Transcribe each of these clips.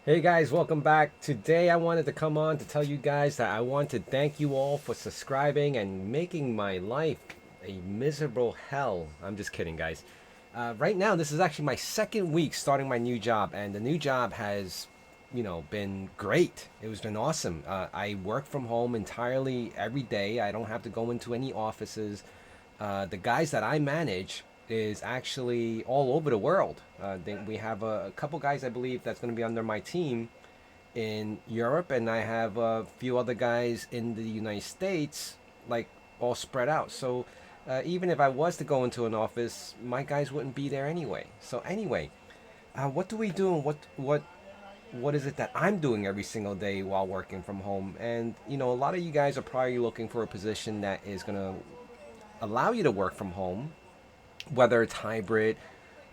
Hey guys, welcome back. Today I wanted to come on to tell you guys that I want to thank you all for subscribing and making my life a miserable hell. I'm just kidding, guys. Right now, this is actually my second week starting my new job, and the new job has, been great. It was been awesome. I work from home entirely every day. I don't have to go into any offices. The guys that I manage is actually all over the world. We have a couple guys, I believe, that's going to be under my team in Europe, and I have a few other guys in the United States, like all spread out. So even if I was to go into an office, my guys wouldn't be there anyway. So anyway, what do we do, and what is it that I'm doing every single day while working from home? And a lot of you guys are probably looking for a position that is going to allow you to work from home, whether it's hybrid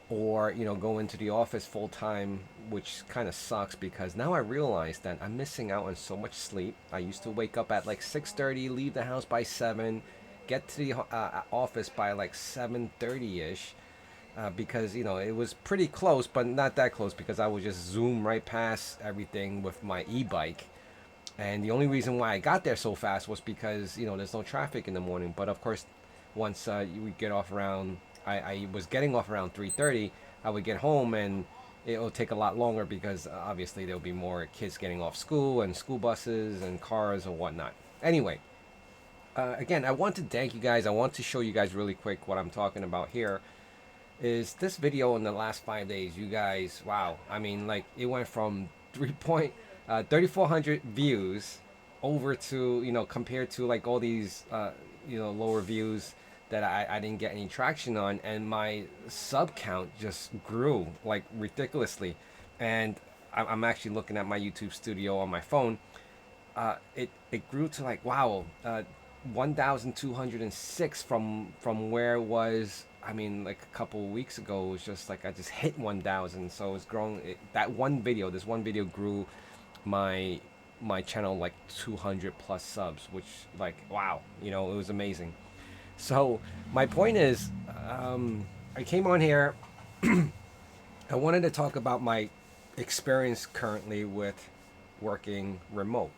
or go into the office full time, which kind of sucks because now I realize that I'm missing out on so much sleep. I used to wake up at like 6:30, leave the house by 7, get to the office by like 7:30 ish. Because it was pretty close, but not that close because I would just zoom right past everything with my e-bike. And the only reason why I got there so fast was because there's no traffic in the morning. But of course, once we get off around, I was getting off around 3:30. I would get home and it'll take a lot longer because obviously there'll be more kids getting off school and school buses and cars and whatnot. Anyway, again, I want to thank you guys. I want to show you guys really quick what I'm talking about here. Is this video in the last 5 days? You guys, wow! I mean, like it went from 3,400 views over to compared to like all these lower views that I didn't get any traction on, and my sub count just grew like ridiculously. And I'm actually looking at my YouTube studio on my phone. It grew to like wow, 1,206 from where it was. I mean, like a couple of weeks ago, it was just like I just hit 1,000. So it's grown. That this one video grew my channel like 200 plus subs, which like wow, it was amazing. So my point is, I came on here. I wanted to talk about my experience currently with working remote.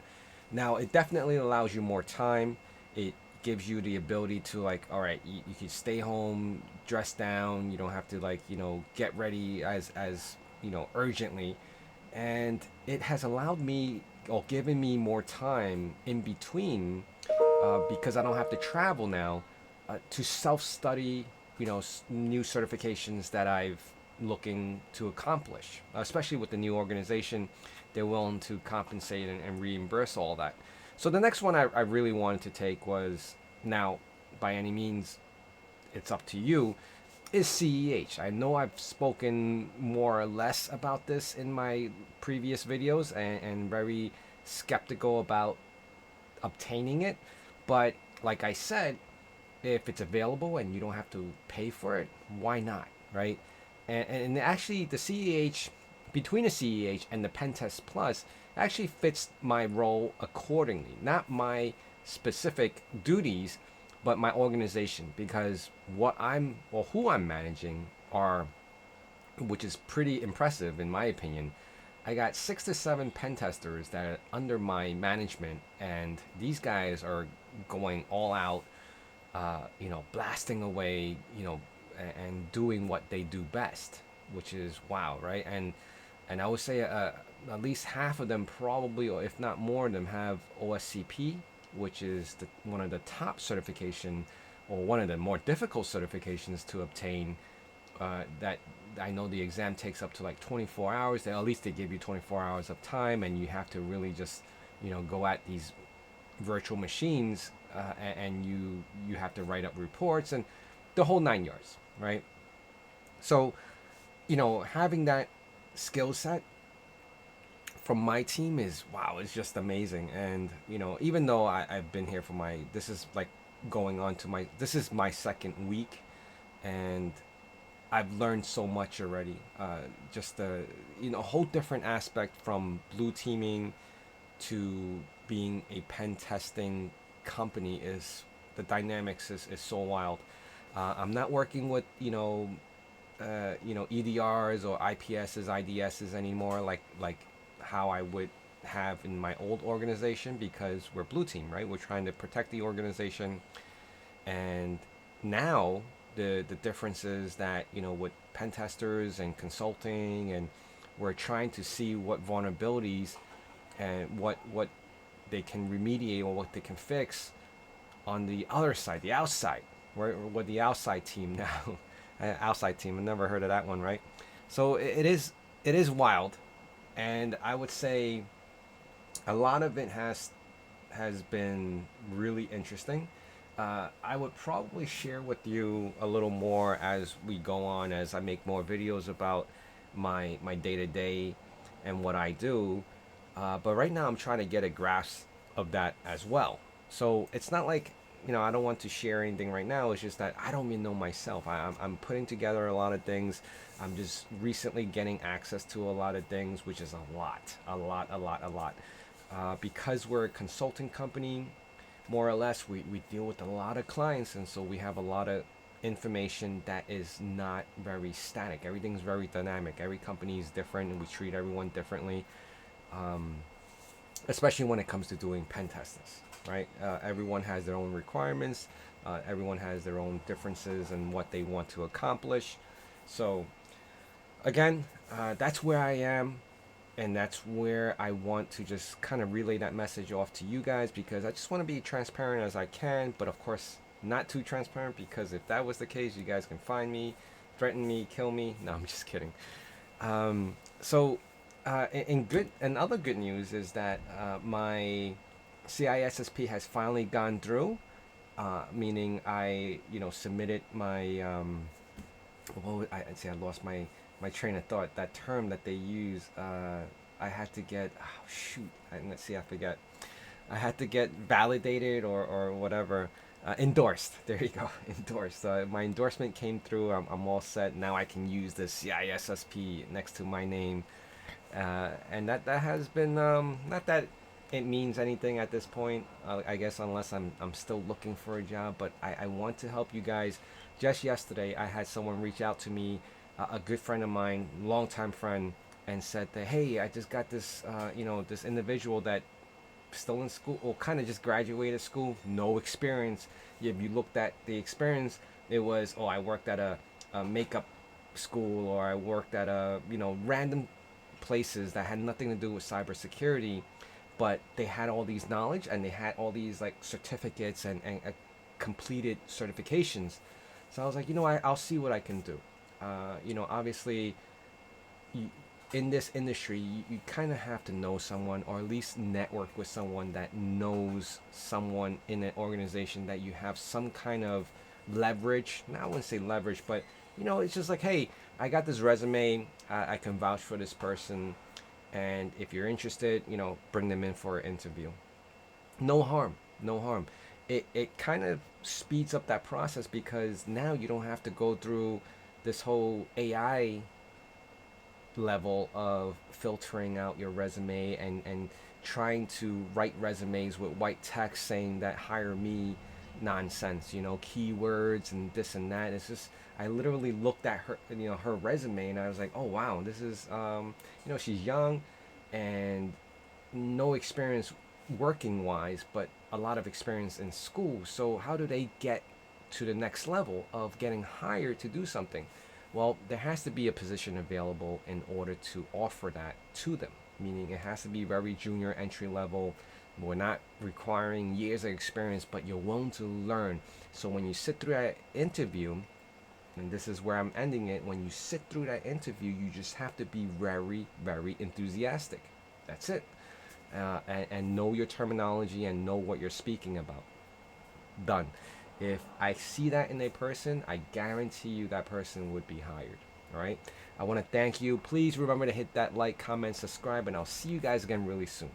Now, it definitely allows you more time. It gives you the ability to like, all right, you can stay home, dress down. You don't have to like, get ready as urgently. And it has allowed me or given me more time in between because I don't have to travel now to self-study, new certifications that I've looking to accomplish, especially with the new organization. They're willing to compensate and reimburse all that. So the next one I really wanted to take was, now, by any means, it's up to you, is CEH. I know I've spoken more or less about this in my previous videos and very skeptical about obtaining it. But like I said, if it's available and you don't have to pay for it, why not, right? And actually, the CEH, between the CEH and the Pentest Plus, actually fits my role accordingly. Not my specific duties, but my organization. Because what I'm, or who I'm managing are, which is pretty impressive in my opinion. I got 6 to 7 pen testers that are under my management, and these guys are going all out, blasting away, and doing what they do best, which is wow, right? And I would say at least half of them probably, or if not more of them, have OSCP, which is one of the top certification, or one of the more difficult certifications to obtain. That I know the exam takes up to like 24 hours. At least they give you 24 hours of time, and you have to really just, go at these virtual machines, and you have to write up reports and the whole 9 yards, right? So, having that skill set from my team is wow, it's just amazing. And even though I've been here for this is like going on to this is my second week, and I've learned so much already. Just a whole different aspect from blue teaming to being a pen testing company. Is the dynamics is so wild. I'm not working with EDRs or IPSs, IDSs anymore. Like how I would have in my old organization, because we're blue team, right? We're trying to protect the organization. And now the difference is that, with pen testers and consulting, and we're trying to see what vulnerabilities and what they can remediate or what they can fix on the other side, the outside. We're the outside team now. Outside team. I never heard of that one, right? So it is wild, and I would say a lot of it has been really interesting. I would probably share with you a little more as we go on, as I make more videos about my day to day and what I do. But right now, I'm trying to get a grasp of that as well. So it's not like, I don't want to share anything right now. It's just that I don't even know myself. I'm putting together a lot of things. I'm just recently getting access to a lot of things, which is a lot, a lot, a lot, a lot. Because we're a consulting company, more or less, we deal with a lot of clients, and so we have a lot of information that is not very static. Everything's very dynamic. Every company is different, and we treat everyone differently, um, especially when it comes to doing pen tests, right? Everyone has their own requirements. Everyone has their own differences and what they want to accomplish. So again, that's where I am, and that's where I want to just kind of relay that message off to you guys, because I just want to be transparent as I can, but of course not too transparent, because if that was the case, you guys can find me, threaten me, kill me. No, I'm just kidding. So in good and other good news is that my CISSP has finally gone through, meaning I submitted my I see I lost my train of thought. That term that they use, I had to get, oh shoot, let's see, I forget. I had to get validated or whatever, endorsed. There you go, endorsed. My endorsement came through. I'm all set now. I can use the CISSP next to my name, and that has been, not that it means anything at this point. I guess unless I'm still looking for a job, but I want to help you guys. Just yesterday, I had someone reach out to me, a good friend of mine, longtime friend, and said that, hey, I just got this, this individual that still in school, or kind of just graduated school, no experience. If you looked at the experience, it was, oh, I worked at a makeup school, or I worked at a, random places that had nothing to do with cybersecurity, but they had all these knowledge, and they had all these like certificates and completed certifications. So I was like, I'll see what I can do. Obviously, you, in this industry, you kind of have to know someone, or at least network with someone that knows someone in an organization, that you have some kind of leverage. Now, I wouldn't say leverage, but it's just like, hey, I got this resume. I can vouch for this person, and if you're interested, bring them in for an interview. No harm, no harm. It kind of speeds up that process, because now you don't have to go through this whole AI level of filtering out your resume and trying to write resumes with white text saying that hire me nonsense, keywords and this and that. It's just, I literally looked at her, her resume, and I was like, oh wow, this is, she's young and no experience working wise, but a lot of experience in school. So how do they get to the next level of getting hired to do something? Well, there has to be a position available in order to offer that to them, meaning it has to be very junior, entry level. We're not requiring years of experience, but you're willing to learn. So when you sit through that interview, and this is where I'm ending it, when you sit through that interview, you just have to be very, very enthusiastic. That's it. And know your terminology and know what you're speaking about. Done. If I see that in a person, I guarantee you that person would be hired. All right. I want to thank you. Please remember to hit that like, comment, subscribe, and I'll see you guys again really soon.